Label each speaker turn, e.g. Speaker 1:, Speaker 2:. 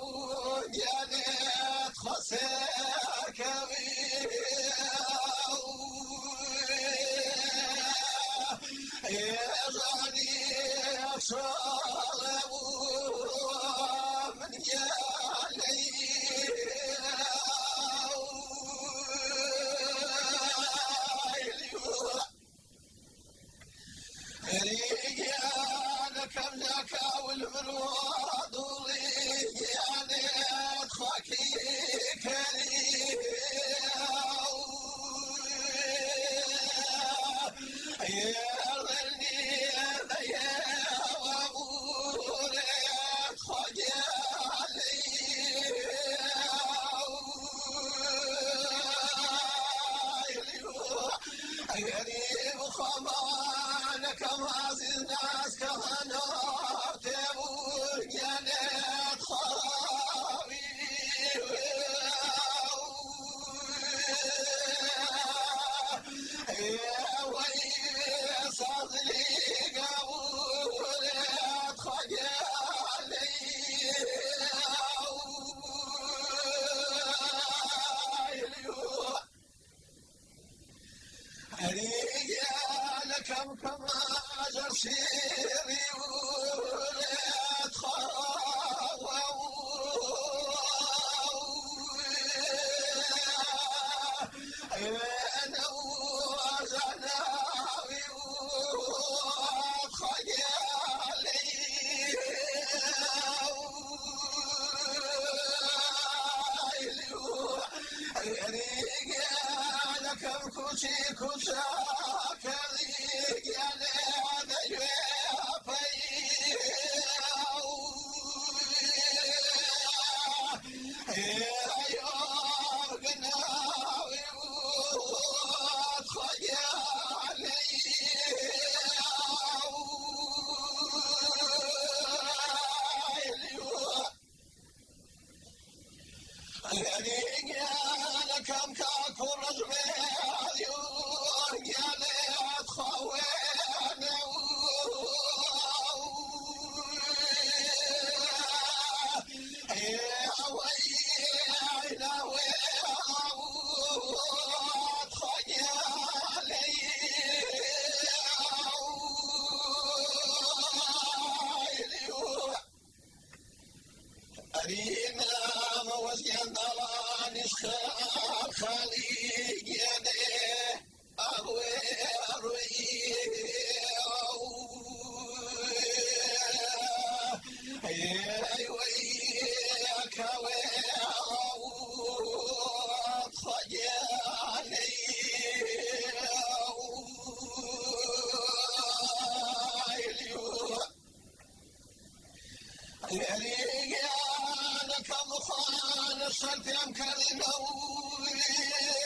Speaker 1: وجاني خسر كبير يغني صالب من يالي ريانا كم لك والمنوض وريانا تخاكي كريم يرني يا وابوري خجالي غريب خمانك مازي الناس كهنار تبور جنات خرابي يا ويلي صدري قبولت خجالي رجالك كم أجر سيري ولد خاوة أنا وزناوي وخيالي رجالك كوشي كوشاك رجالك كم كاكل رجلي ورجالي تخوينا يا ويلي خيالي أرينا موزين ضلاني سخار خليج يديه أروي وياك وياك خجالي رجالك مخالف سلفي أمكر نوي